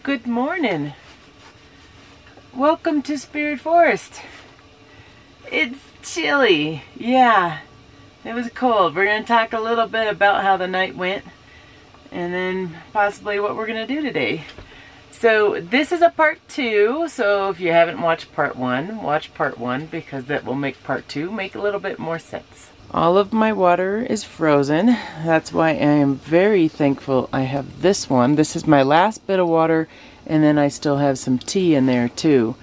Good morning. Welcome to Spirit Forest. It's chilly. Yeah, it was cold. We're going to talk a little bit about how the night went and then possibly what we're going to do today. So this is a part 2. So if you haven't watched part 1, watch part 1 because that will make part 2 make a little bit more sense. All of my water is frozen. That's why I am very thankful I have this one. This is my last bit of water, and then I still have some tea in there too.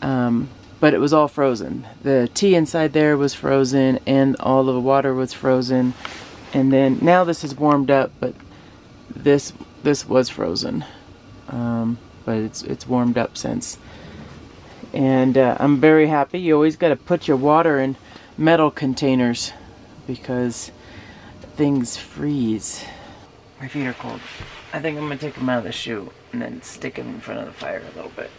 But it was all frozen. The tea inside there was frozen, and all the water was frozen. And then now this is warmed up, but this was frozen. But it's warmed up since. And I'm very happy. You always got to put your water in metal containers because things freeze. My feet are cold. I think I'm gonna take them out of the shoe and then stick them in front of the fire a little bit.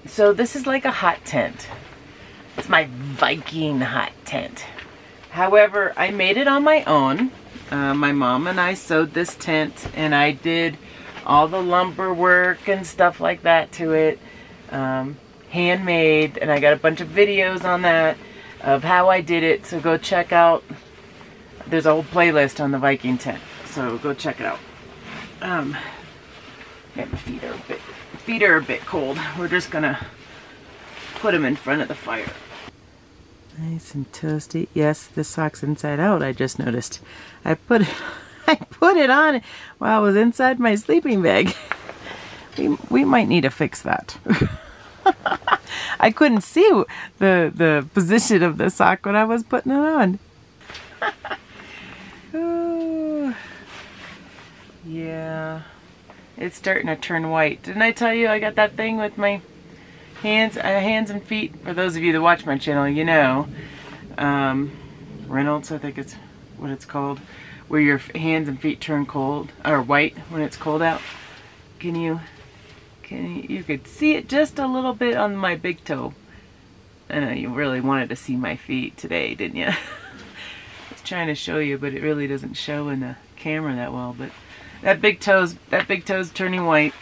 So this is like a hot tent. It's my Viking hot tent. However, I made it on my own. My mom and I sewed this tent, and I did all the lumber work and stuff like that to it. Handmade, and I got a bunch of videos on that of how I did it, so go check out. There's a whole playlist on the Viking tent, so go check it out. Yeah, my feet are a bit cold. We're just gonna put them in front of the fire. Nice and toasty. Yes, the sock's inside out, I just noticed. I put it on while I was inside my sleeping bag. We might need to fix that. I couldn't see the position of the sock when I was putting it on. Ooh. Yeah, it's starting to turn white. Didn't I tell you I got that thing with my hands and feet? For those of you that watch my channel, you know. Reynolds, I think it's what it's called, where your hands and feet turn cold or white when it's cold out. You could see it just a little bit on my big toe. I know you really wanted to see my feet today, didn't you? I was trying to show you, but it really doesn't show in the camera that well. But that big toe's turning white.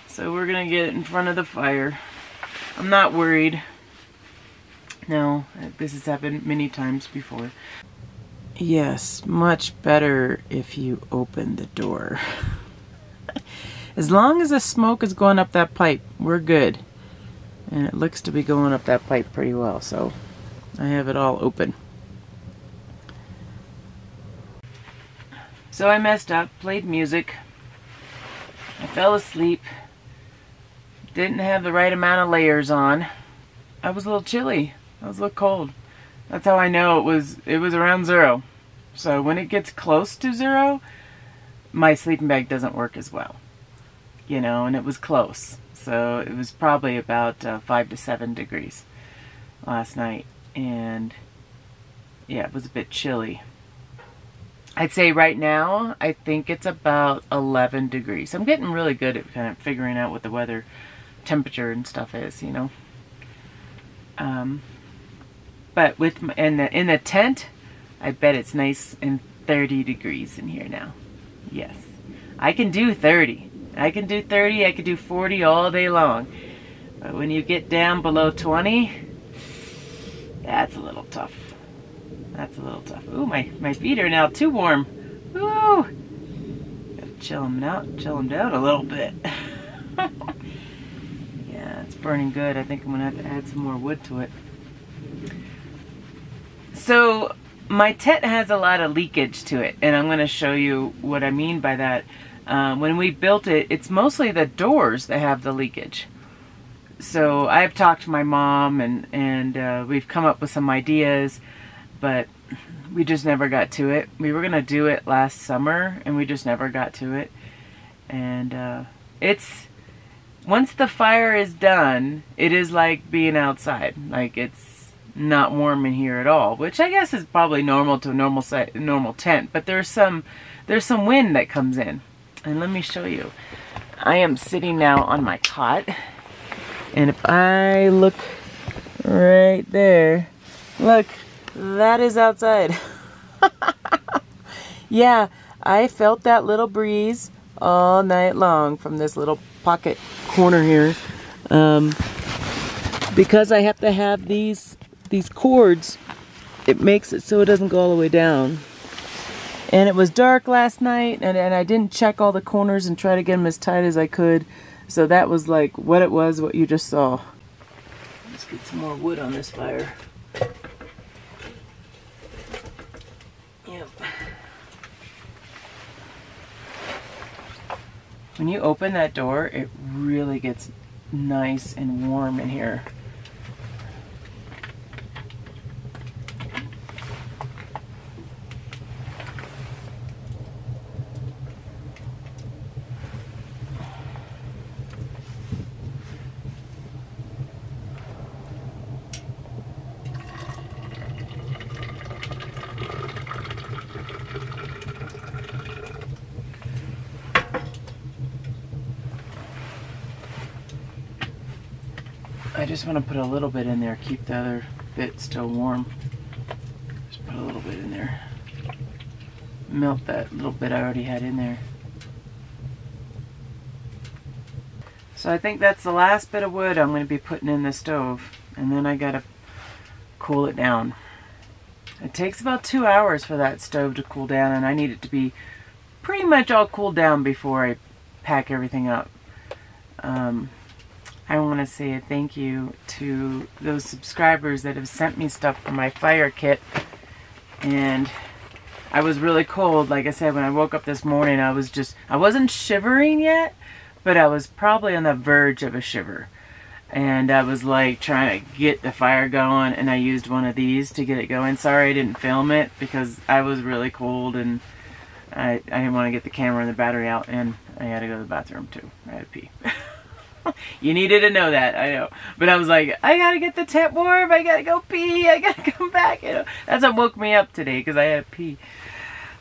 So we're gonna get it in front of the fire. I'm not worried. No, this has happened many times before. Yes, much better if you open the door. As long as the smoke is going up that pipe, we're good. And it looks to be going up that pipe pretty well, so I have it all open. So I messed up, played music. I fell asleep. Didn't have the right amount of layers on. I was a little chilly. I was a little cold. That's how I know it was around 0. So when it gets close to 0, my sleeping bag doesn't work as well. You know, and it was close. So it was probably about 5 to 7 degrees last night. And yeah, it was a bit chilly. I'd say right now, I think it's about 11 degrees. I'm getting really good at kind of figuring out what the weather temperature and stuff is, you know. But with in the tent, I bet it's nice and 30 degrees in here now. Yes, I can do 30. I can do 30, I can do 40 all day long. But when you get down below 20, that's a little tough. That's a little tough. Ooh, my feet are now too warm. Ooh! Gotta chill them down a little bit. Yeah, it's burning good. I think I'm gonna have to add some more wood to it. So, my tent has a lot of leakage to it, and I'm gonna show you what I mean by that. When we built it, it's mostly the doors that have the leakage. So I've talked to my mom and we've come up with some ideas, but we just never got to it. We were going to do it last summer and we just never got to it. And once the fire is done, it is like being outside. Like it's not warm in here at all, which I guess is probably normal to a normal tent, but there's some wind that comes in. And let me show you. I am sitting now on my cot, and if I look right there, look, that is outside. Yeah, I felt that little breeze all night long from this little pocket corner here. Because I have to have these cords, it makes it so it doesn't go all the way down. And it was dark last night, and I didn't check all the corners and try to get them as tight as I could. So that was like what it was, what you just saw. Let's get some more wood on this fire. Yep. When you open that door, it really gets nice and warm in here. I just want to put a little bit in there, keep the other bit still warm. Just put a little bit in there. Melt that little bit I already had in there. So I think that's the last bit of wood I'm going to be putting in the stove. And then I got to cool it down. It takes about 2 hours for that stove to cool down, and I need it to be pretty much all cooled down before I pack everything up. I want to say a thank you to those subscribers that have sent me stuff for my fire kit. And I was really cold. Like I said, when I woke up this morning, I wasn't shivering yet, but I was probably on the verge of a shiver. And I was like trying to get the fire going, and I used one of these to get it going. Sorry I didn't film it because I was really cold, and I didn't want to get the camera and the battery out, and I had to go to the bathroom too. I had to pee. You needed to know that, I know. But I was like, I gotta get the tent warm, I gotta go pee, I gotta come back. You know, that's what woke me up today, because I had to pee.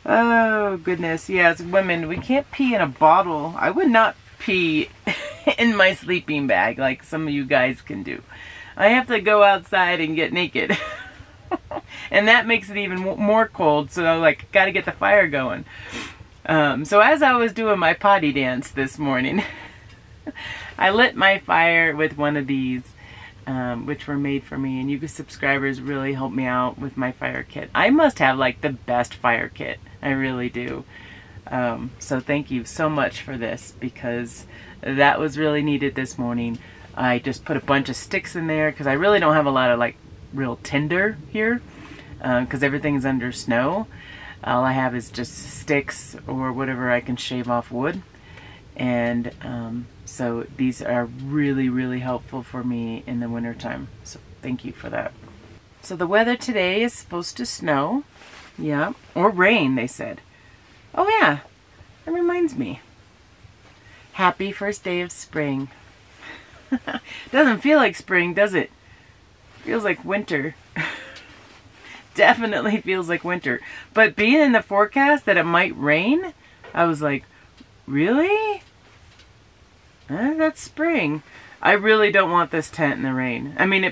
Oh, goodness. Yeah, as women, we can't pee in a bottle. I would not pee in my sleeping bag like some of you guys can do. I have to go outside and get naked. And that makes it even more cold, so I like, gotta get the fire going. So as I was doing my potty dance this morning, I lit my fire with one of these, which were made for me, and you subscribers really helped me out with my fire kit. I must have like the best fire kit. I really do. So thank you so much for this, because that was really needed this morning. I just put a bunch of sticks in there because I really don't have a lot of like real tinder here, because everything's under snow. All I have is just sticks or whatever I can shave off wood. And so these are really, really helpful for me in the wintertime. So thank you for that. So the weather today is supposed to snow. Yeah. Or rain, they said. Oh yeah. That reminds me. Happy first day of spring. Doesn't feel like spring, does it? Feels like winter. Definitely feels like winter. But being in the forecast that it might rain, I was like, really? That's spring. I really don't want this tent in the rain. I mean,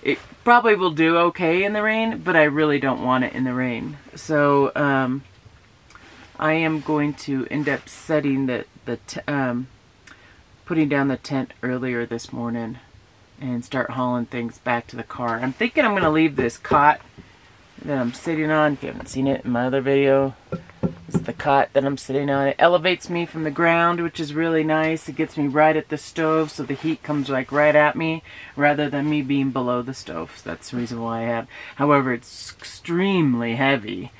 it probably will do okay in the rain, but I really don't want it in the rain. So I am going to end up setting putting down the tent earlier this morning and start hauling things back to the car. I'm thinking I'm going to leave this cot that I'm sitting on. If you haven't seen it in my other video, this is the cot that I'm sitting on. It elevates me from the ground, which is really nice. It gets me right at the stove, so the heat comes like right at me rather than me being below the stove. So that's the reason why I have. However, it's extremely heavy.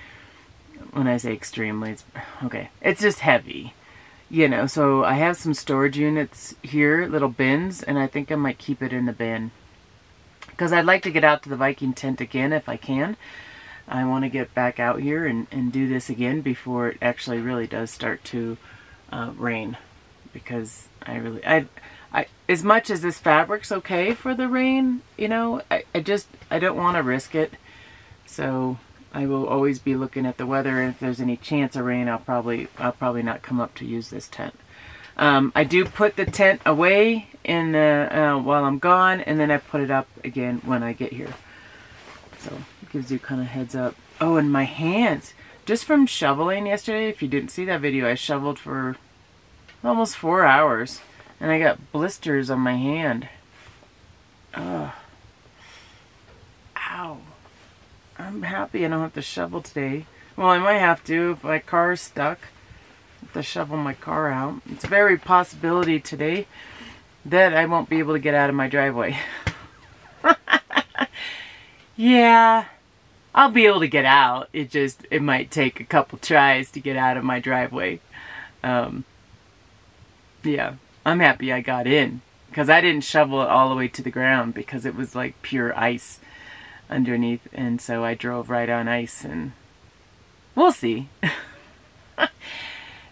When I say extremely, it's okay. It's just heavy. You know, so I have some storage units here, little bins, and I think I might keep it in the bin. Because I'd like to get out to the Viking tent again if I can. I want to get back out here and do this again before it actually really does start to rain. Because I as much as this fabric's okay for the rain, you know, I don't want to risk it. So I will always be looking at the weather, and if there's any chance of rain, I'll probably not come up to use this tent. I do put the tent away in the while I'm gone, and then I put it up again when I get here. So it gives you kind of heads up. Oh, and my hands. Just from shoveling yesterday, if you didn't see that video, I shoveled for almost 4 hours. And I got blisters on my hand. Ugh. Ow. I'm happy I don't have to shovel today. Well, I might have to if my car's stuck. I have to shovel my car out. It's a very possibility today that I won't be able to get out of my driveway. Yeah, I'll be able to get out. It might take a couple tries to get out of my driveway. Yeah, I'm happy I got in because I didn't shovel it all the way to the ground because it was like pure ice underneath, and so I drove right on ice, and we'll see.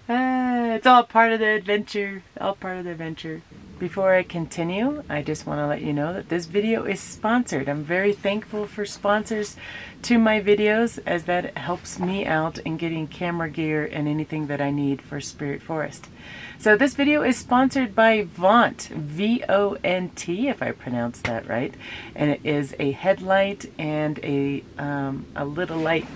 It's all part of the adventure. All part of the adventure. Before I continue, I just want to let you know that this video is sponsored. I'm very thankful for sponsors to my videos, as that helps me out in getting camera gear and anything that I need for Spirit Forest. So this video is sponsored by VONT, V-O-N-T, if I pronounced that right. And it is a headlight and a little light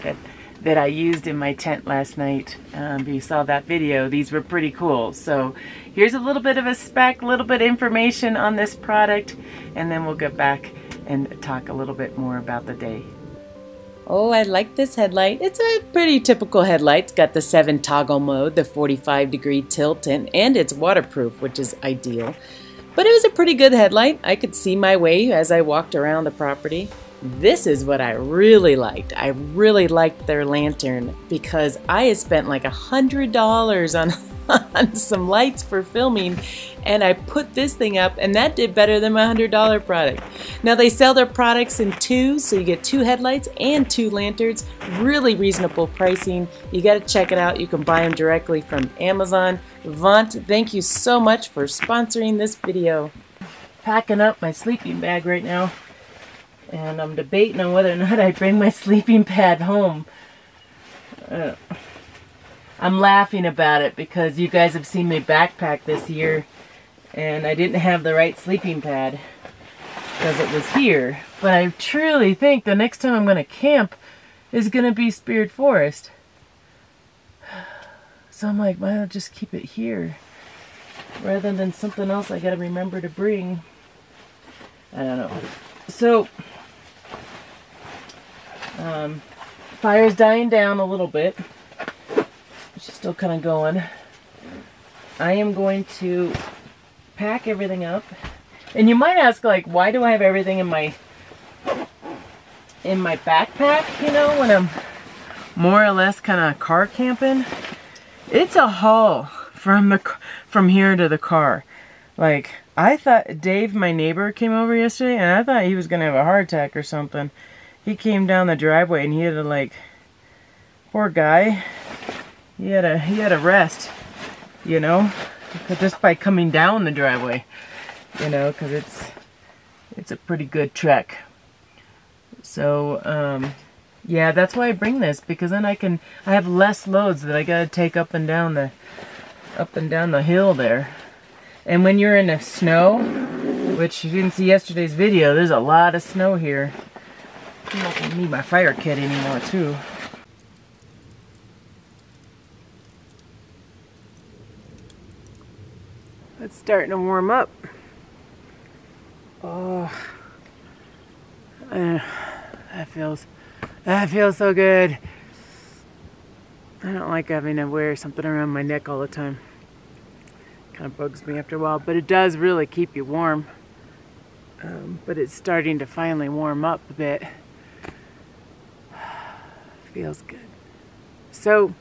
that I used in my tent last night. You saw that video. These were pretty cool. So here's a little bit of a spec, a little bit of information on this product, and then we'll get back and talk a little bit more about the day. Oh, I like this headlight. It's a pretty typical headlight. It's got the 7 toggle mode, the 45-degree tilt, and it's waterproof, which is ideal. But it was a pretty good headlight. I could see my way as I walked around the property. This is what I really liked. I really liked their lantern because I had spent like $100 on some lights for filming, and I put this thing up, and that did better than my $100 product. Now they sell their products in 2s, so you get 2 headlights and 2 lanterns. Really reasonable pricing. You got to check it out. You can buy them directly from Amazon. VONT, thank you so much for sponsoring this video. Packing up my sleeping bag right now. And I'm debating on whether or not I bring my sleeping pad home. I'm laughing about it because you guys have seen me backpack this year, and I didn't have the right sleeping pad because it was here. But I truly think the next time I'm going to camp is going to be Spirit Forest. So I'm like, why not just keep it here rather than something else I got to remember to bring. I don't know. So fire's dying down a little bit. She's still kind of going. I am going to pack everything up. And you might ask, like, why do I have everything in my backpack, you know, when I'm more or less kind of car camping? It's a haul from here to the car. Like, I thought Dave, my neighbor, came over yesterday, and I thought he was going to have a heart attack or something. He came down the driveway, and he had to, like, poor guy, he had a rest, you know, just by coming down the driveway, you know, because it's a pretty good trek. So, yeah, that's why I bring this, because then I have less loads that I got to take up and down the hill there. And when you're in the snow, which you didn't see yesterday's video, there's a lot of snow here. I'm not going to need my fire kit anymore, too. It's starting to warm up. Oh, that feels so good. I don't like having to wear something around my neck all the time. Kind of bugs me after a while, but it does really keep you warm. But it's starting to finally warm up a bit. Feels good. So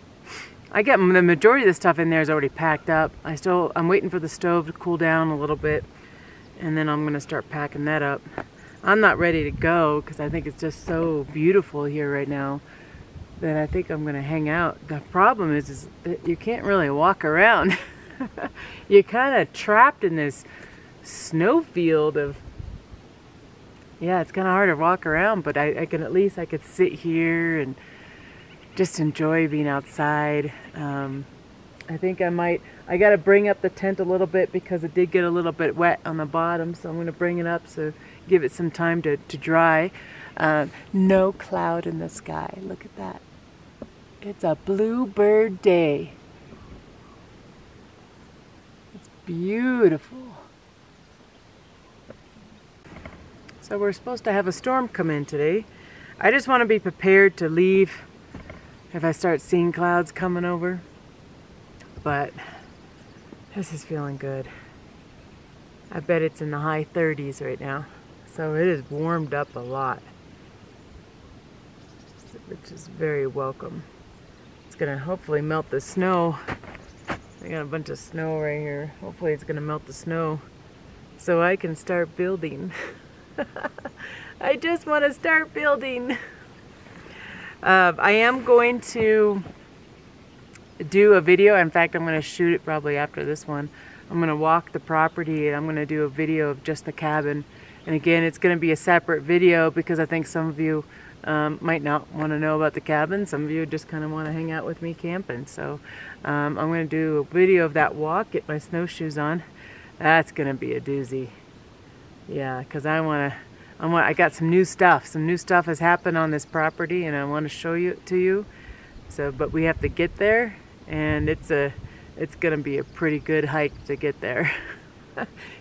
I get the majority of the stuff in there is already packed up. I'm waiting for the stove to cool down a little bit, and then I'm going to start packing that up. I'm not ready to go because I think it's just so beautiful here right now that I think I'm going to hang out. The problem is that you can't really walk around. You're kind of trapped in this snowfield of, yeah, it's kind of hard to walk around, but I could sit here and just enjoy being outside. I think I got to bring up the tent a little bit because it did get a little bit wet on the bottom, so I'm going to bring it up so give it some time to dry. No cloud in the sky. Look at that. It's a bluebird day. It's beautiful. So we're supposed to have a storm come in today. I just want to be prepared to leave if I start seeing clouds coming over. But this is feeling good. I bet it's in the high 30s right now. So it is warmed up a lot, which is very welcome. It's gonna hopefully melt the snow. I got a bunch of snow right here. Hopefully it's gonna melt the snow so I can start building. I just want to start building. I am going to do a video. In fact, I'm going to shoot it probably after this one. I'm going to walk the property and I'm going to do a video of just the cabin. And again, it's going to be a separate video because I think some of you might not want to know about the cabin. Some of you just kind of want to hang out with me camping. So I'm going to do a video of that walk, get my snowshoes on. That's going to be a doozy. Yeah, because I got some new stuff. Some new stuff has happened on this property and I want to show you to you. So, but we have to get there and it's going to be a pretty good hike to get there.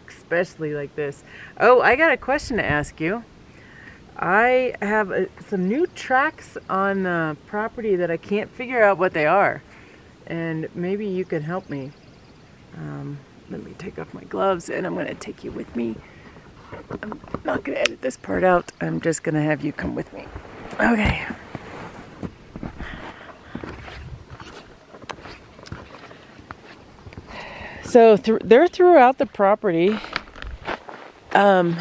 Especially like this. Oh, I got a question to ask you. I have some new tracks on the property that I can't figure out what they are. And maybe you can help me. Let me take off my gloves and I'm going to take you with me. I'm not going to edit this part out. I'm just going to have you come with me. Okay. So they're throughout the property. And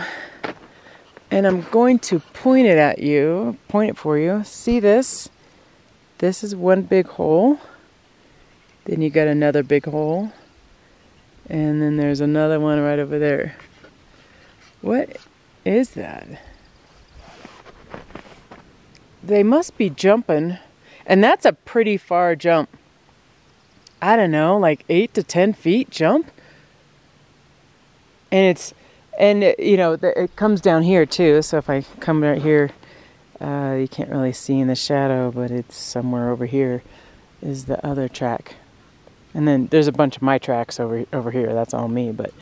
I'm going to point it at you. Point it for you. See this? This is one big hole. Then you got another big hole. And then there's another one right over there. What is that? They must be jumping. And that's a pretty far jump. I don't know, like 8 to 10 feet jump. And you know, it comes down here too. So if I come right here, you can't really see in the shadow, but it's somewhere over here is the other track. And then there's a bunch of my tracks over here. That's all me, but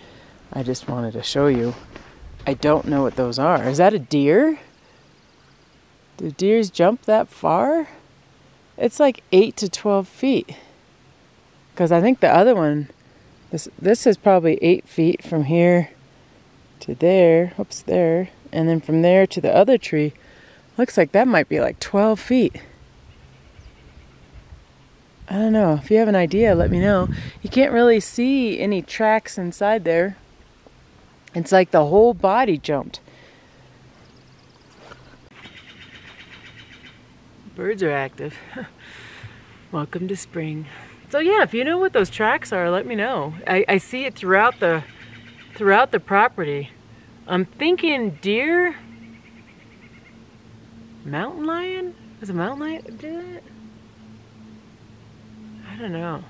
I just wanted to show you. I don't know what those are. Is that a deer? Do deers jump that far? It's like 8 to 12 feet. Because I think the other one, this is probably 8 feet from here to there. Oops, there. And then from there to the other tree. Looks like that might be like 12 feet. I don't know. If you have an idea, let me know. You can't really see any tracks inside there. It's like the whole body jumped. Birds are active. Welcome to spring. So yeah, if you know what those tracks are, let me know. I see it throughout the property. I'm thinking deer, mountain lion. Does a mountain lion do that? I don't know.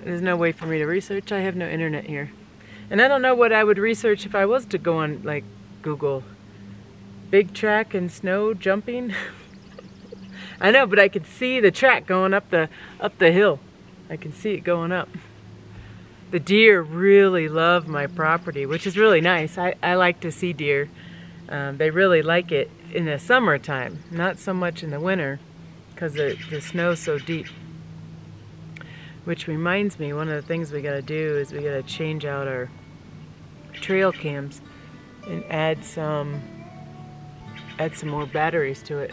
There's no way for me to research. I have no internet here. And I don't know what I would research if I was to go on, like, Google. Big track and snow jumping. I know, but I can see the track going up the hill. I can see it going up. The deer really love my property, which is really nice. I like to see deer. They really like it in the summertime, not so much in the winter, because the snow's so deep. Which reminds me, one of the things we gotta do is we gotta change out our trail cams and add some more batteries to it.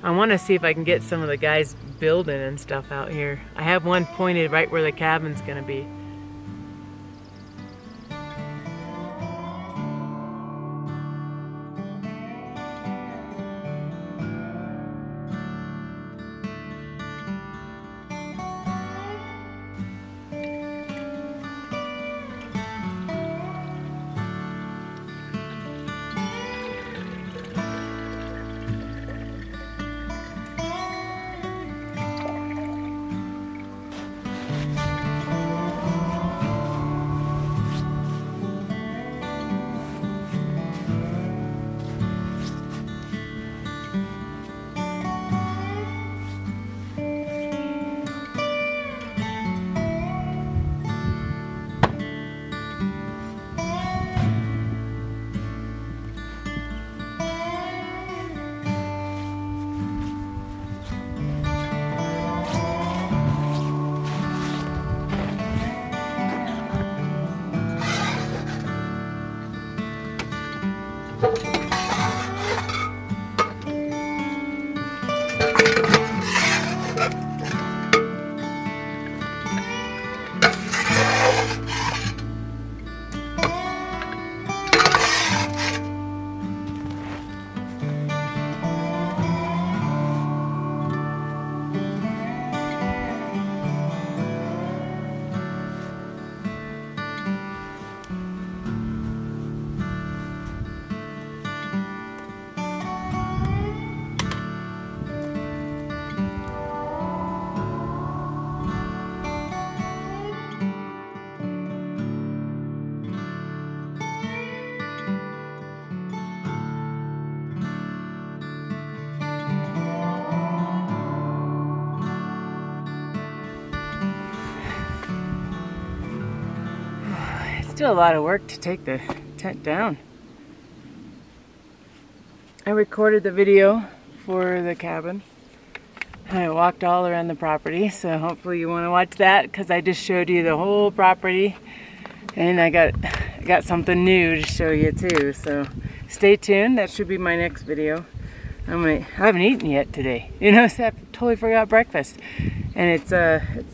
I want to see if I can get some of the guys building and stuff out here. I have one pointed right where the cabin's gonna be. Still a lot of work to take the tent down. I recorded the video for the cabin. I walked all around the property, so hopefully you want to watch that, because I just showed you the whole property, and I got something new to show you too. So stay tuned. That should be my next video. I haven't eaten yet today. You know, I totally forgot breakfast, and it's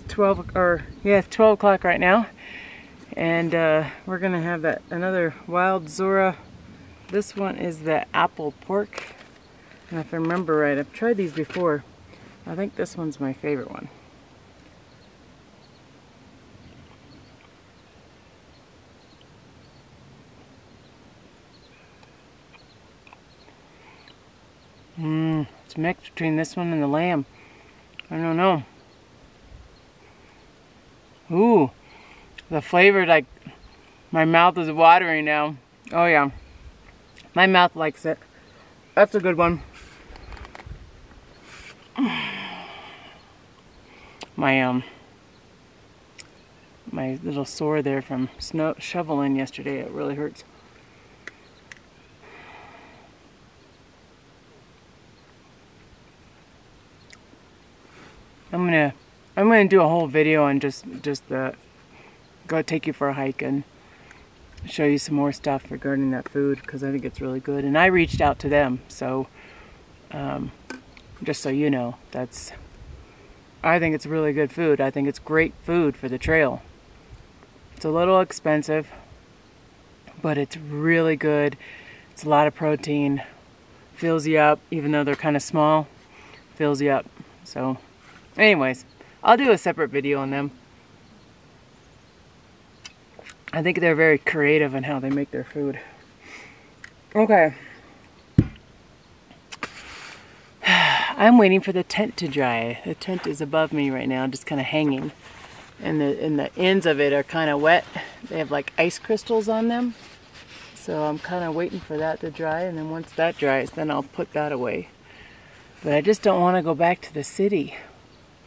12 o'clock right now, and we're gonna have another wild Zora. This one is the apple pork, and if I remember right, I've tried these before. I think this one's my favorite one. It's mixed between this one and the lamb. I don't know. Ooh, the flavor, like, my mouth is watering now. Oh yeah, my mouth likes it. That's a good one. My little sore there from snow shoveling yesterday, it really hurts. I'm gonna do a whole video on just go take you for a hike and show you some more stuff regarding that food, because I think it's really good. And I reached out to them, so just so you know, I think it's really good food. I think it's great food for the trail. It's a little expensive, but it's really good. It's a lot of protein. Fills you up, even though they're kind of small. Fills you up. So, anyways, I'll do a separate video on them. I think they're very creative in how they make their food. Okay. I'm waiting for the tent to dry. The tent is above me right now, just kind of hanging. And the ends of it are kind of wet. They have like ice crystals on them. So I'm kind of waiting for that to dry, and then once that dries, then I'll put that away. But I just don't want to go back to the city.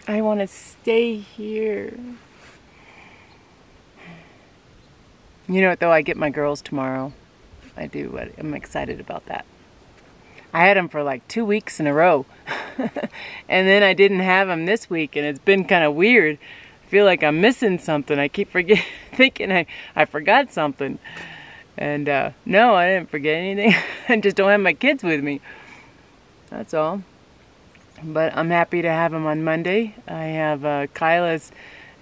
I want to stay here. You know what though, I get my girls tomorrow. I do. I'm excited about that. I had them for like 2 weeks in a row. And then I didn't have them this week, and it's been kind of weird. I feel like I'm missing something. I keep thinking I forgot something. And no, I didn't forget anything. I just don't have my kids with me. That's all. But I'm happy to have them on Monday. I have Kyla's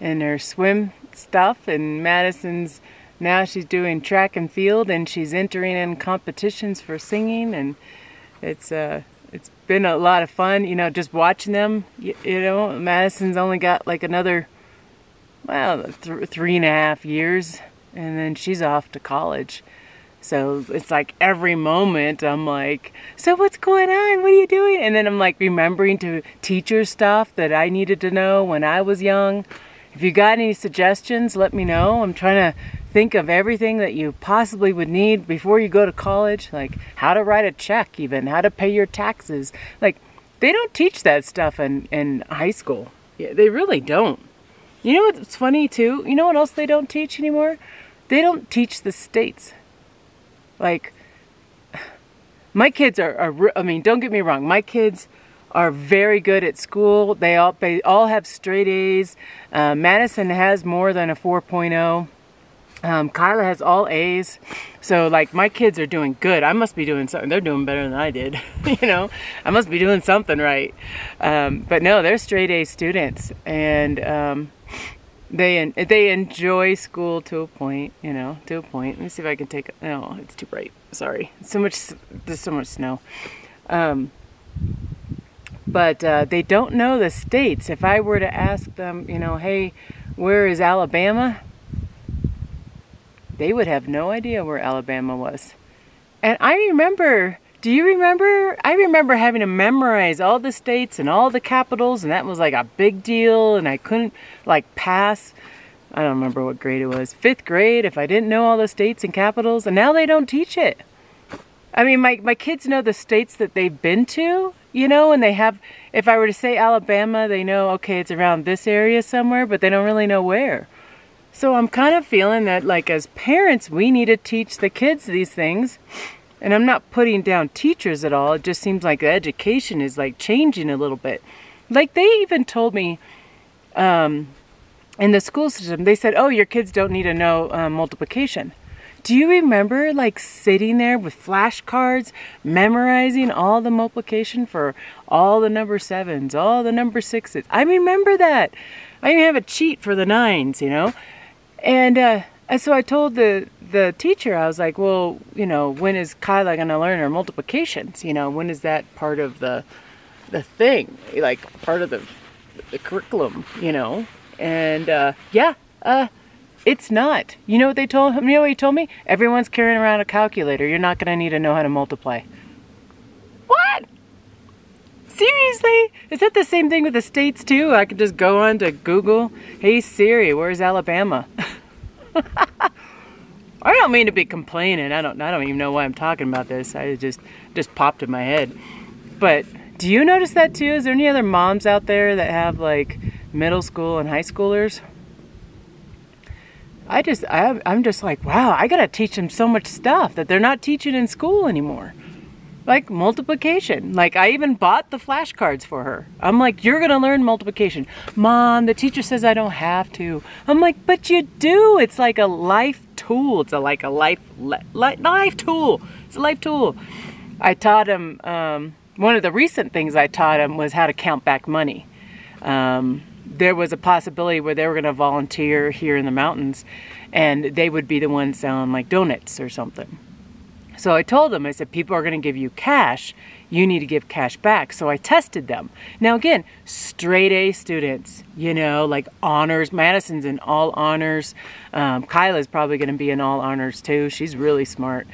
in her swim stuff, and Madison's now she's doing track and field, and she's entering in competitions for singing, and it's been a lot of fun, you know, just watching them. You know, Madison's only got like another, well, 3.5 years, and then she's off to college. So it's like every moment I'm like, so what's going on? What are you doing? And then I'm like remembering to teach her stuff that I needed to know when I was young. If you got any suggestions, let me know. I'm trying to think of everything that you possibly would need before you go to college, like how to write a check, even how to pay your taxes. Like, they don't teach that stuff in high school. Yeah, they really don't. You know what's funny too? You know what else they don't teach anymore? They don't teach the states. Like, my kids I mean, don't get me wrong, my kids are very good at school. They all have straight A's. Madison has more than a 4.0. Kyla has all A's. So like, my kids are doing good. I must be doing something. They're doing better than I did. You know, I must be doing something right. But no, they're straight A students, and they enjoy school to a point, you know, to a point. Let me see if I can take it. No, it's too bright. Sorry. There's so much snow. But they don't know the states. If I were to ask them, you know, hey, where is Alabama? They would have no idea where Alabama was. And I remember, do you remember? I remember having to memorize all the states and all the capitals, and that was like a big deal, and I couldn't like pass. I don't remember what grade it was. 5th grade, if I didn't know all the states and capitals, and now they don't teach it. I mean, my kids know the states that they've been to, you know, and they have, if I were to say Alabama, they know, okay, it's around this area somewhere, but they don't really know where. So I'm kind of feeling that, like, as parents, we need to teach the kids these things. And I'm not putting down teachers at all. It just seems like the education is, like, changing a little bit. Like, they even told me in the school system, they said, oh, your kids don't need to know multiplication. Do you remember, like, sitting there with flashcards, memorizing all the multiplication for all the number 7s, all the number 6s? I remember that. I even have a cheat for the 9s, you know? And so I told the teacher, I was like, well, you know, when is Kyla going to learn her multiplications? You know, when is that part of the thing? Like, part of the curriculum, you know? And, it's not. You know what they told him? You know what he told me? Everyone's carrying around a calculator. You're not going to need to know how to multiply. What? Seriously? Is that the same thing with the states too? I could just go on to Google. Hey Siri, where's Alabama? I don't mean to be complaining. I don't even know why I'm talking about this. I just popped in my head. But do you notice that too? Is there any other moms out there that have like middle school and high schoolers? I'm just like, wow, I gotta teach them so much stuff that they're not teaching in school anymore. Like multiplication. Like, I even bought the flashcards for her. I'm like, you're gonna learn multiplication. Mom, the teacher says I don't have to. I'm like, but you do. It's like a life tool. It's like a life tool. It's a life tool. I taught him, one of the recent things I taught him was how to count back money. There was a possibility where they were going to volunteer here in the mountains and they would be the ones selling like donuts or something. So I told them, I said, people are going to give you cash. You need to give cash back. So I tested them. Now again, straight A students, you know, like honors. Madison's in all honors. Kyla's probably going to be in all honors too. She's really smart.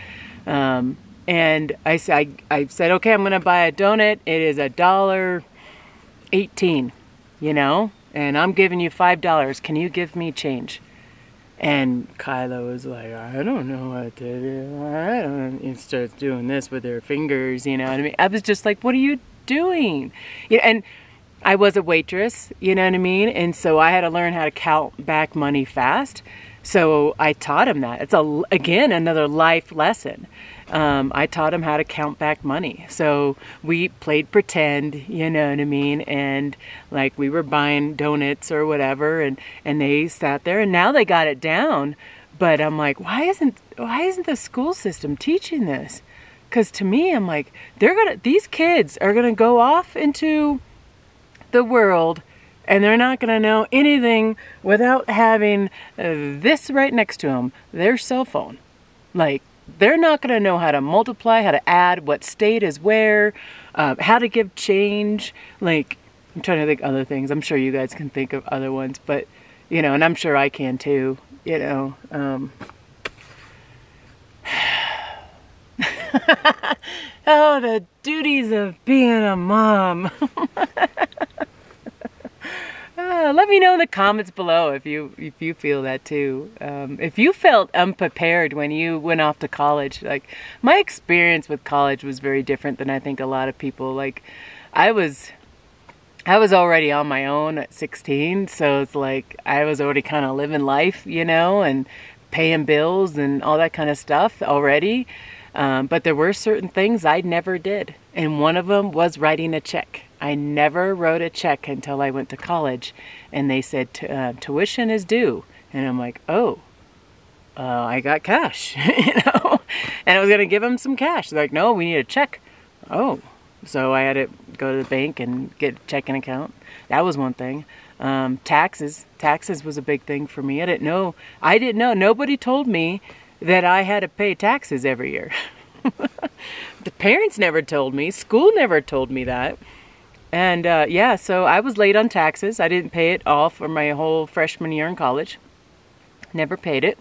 And I said, okay, I'm going to buy a donut. It is $1.18, you know, and I'm giving you $5. Can you give me change? And Kyla was like, I don't know what to do. I don't. And starts doing this with her fingers, you know what I mean? I was just like, what are you doing? You know, and I was a waitress, you know what I mean? And so I had to learn how to count back money fast. So I taught him that. It's, again, another life lesson. I taught him how to count back money. So we played pretend, you know what I mean? And like we were buying donuts or whatever, and they sat there, and now they got it down. But I'm like, why isn't the school system teaching this? Because to me, I'm like, these kids are gonna go off into the world, and they're not gonna know anything without having this right next to them, their cell phone. Like, they're not going to know how to multiply, how to add, what state is where, how to give change. Like, I'm trying to think other things. I'm sure you guys can think of other ones, but, you know, and I'm sure I can too, you know. Oh, the duties of being a mom. Let me know in the comments below if you feel that too. If you felt unprepared when you went off to college. Like, my experience with college was very different than I think a lot of people. Like, I was already on my own at 16, so it's like I was already kind of living life, you know, and paying bills and all that kind of stuff already. But there were certain things I never did, and one of them was writing a check. I never wrote a check until I went to college, and they said tuition is due, and I'm like, oh, I got cash, you know, and I was gonna give them some cash. They're like, no, we need a check. Oh, so I had to go to the bank and get a checking account. That was one thing. Taxes was a big thing for me. I didn't know. Nobody told me that I had to pay taxes every year. The parents never told me. School never told me that. And yeah, so I was late on taxes. I didn't pay it all for my whole freshman year in college. Never paid it.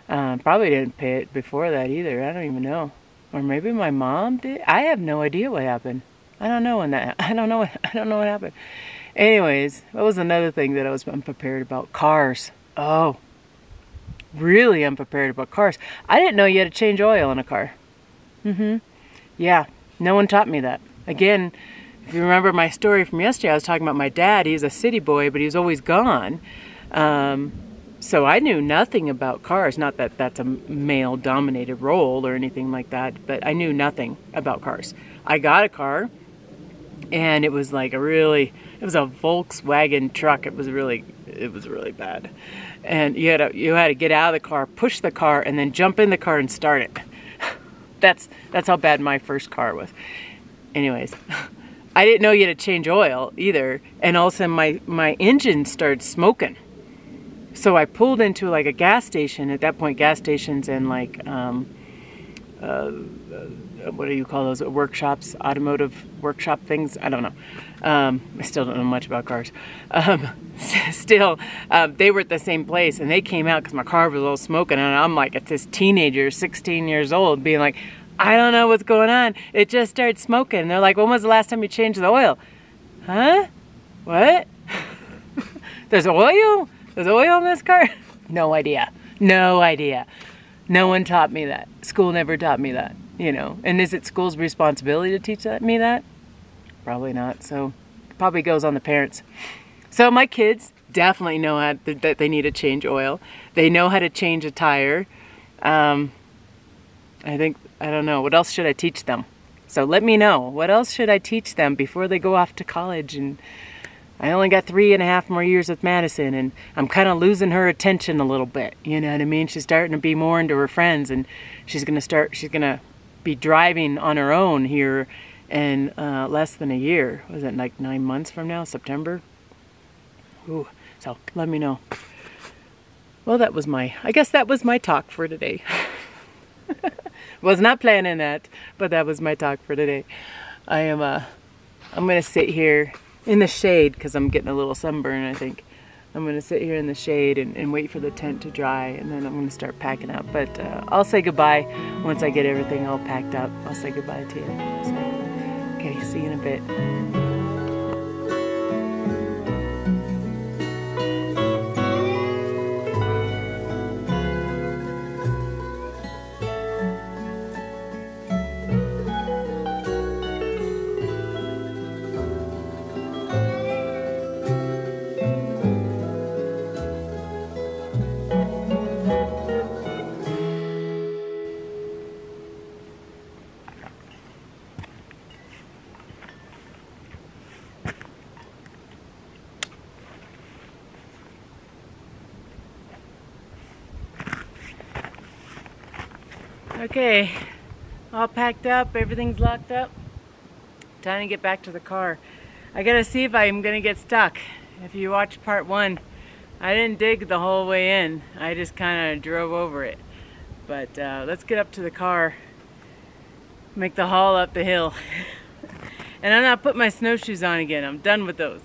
Probably didn't pay it before that either. I don't even know. Or maybe my mom did. I have no idea what happened. I don't know what happened. Anyways, what was another thing that I was unprepared about? Cars. Oh, really unprepared about cars. I didn't know you had to change oil in a car. Yeah, no one taught me that. Again, if you remember my story from yesterday, I was talking about my dad. He was a city boy, but he was always gone. So I knew nothing about cars. Not that that's a male-dominated role or anything like that, but I knew nothing about cars. I got a car, and it was like it was a Volkswagen truck. It was really bad. And you had to get out of the car, push the car, and then jump in the car and start it. That's how bad my first car was. Anyways, I didn't know you had to change oil either, and all of a sudden my engine started smoking. So I pulled into like a gas station. At that point, gas stations and like what do you call those workshops, automotive workshop things? I don't know. I still don't know much about cars. Still, they were at the same place, and they came out because my car was all smoking, and I'm like this teenager, 16 years old, being like, I don't know what's going on. It just started smoking. And they're like, when was the last time you changed the oil? Huh? What? There's oil? There's oil in this car? No idea. No idea. No one taught me that. School never taught me that, you know. And is it school's responsibility to teach me that? Probably not. So it probably goes on the parents. So my kids definitely know that they need to change oil. They know how to change a tire. I don't know. What else should I teach them? So let me know. What else should I teach them before they go off to college? And I only got 3.5 more years with Madison, and I'm kind of losing her attention a little bit. You know what I mean? She's starting to be more into her friends, and she's gonna be driving on her own here in less than a year. Was it like 9 months from now? September? Ooh. So let me know. Well, I guess that was my talk for today. Was not planning that, but that was my talk for today. I'm gonna sit here in the shade because I'm getting a little sunburn, I think. I'm gonna sit here in the shade and wait for the tent to dry, and then I'm gonna start packing up. But I'll say goodbye once I get everything all packed up. I'll say goodbye to you. So, okay, see you in a bit. Okay, all packed up, everything's locked up. Time to get back to the car. I gotta see if I'm gonna get stuck. If you watched part 1, I didn't dig the whole way in. I just kind of drove over it. But let's get up to the car, make the haul up the hill. And I'm not putting my snowshoes on again. I'm done with those.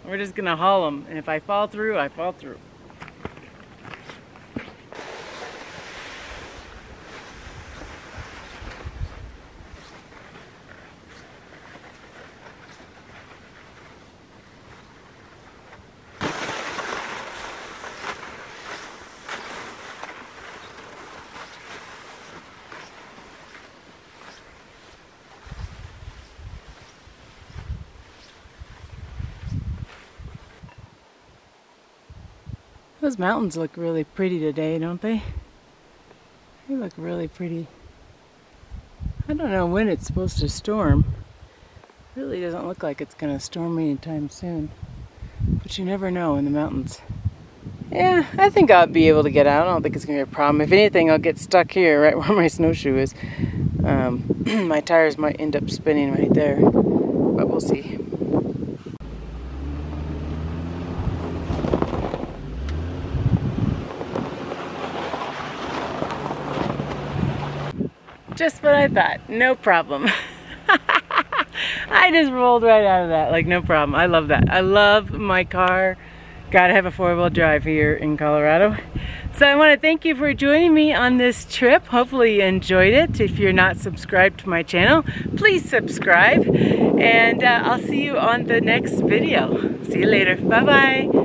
We're just gonna haul them, and if I fall through, I fall through. Those mountains look really pretty today, don't they? They look really pretty. I don't know when it's supposed to storm. It really doesn't look like it's going to storm anytime soon. But you never know in the mountains. Yeah, I think I'll be able to get out. I don't think it's going to be a problem. If anything, I'll get stuck here right where my snowshoe is. My tires might end up spinning right there. But we'll see. Just what I thought. No problem. I just rolled right out of that. Like, no problem. I love that. I love my car. Gotta have a 4-wheel drive here in Colorado. So I want to thank you for joining me on this trip. Hopefully you enjoyed it. If you're not subscribed to my channel, please subscribe. And I'll see you on the next video. See you later. Bye-bye.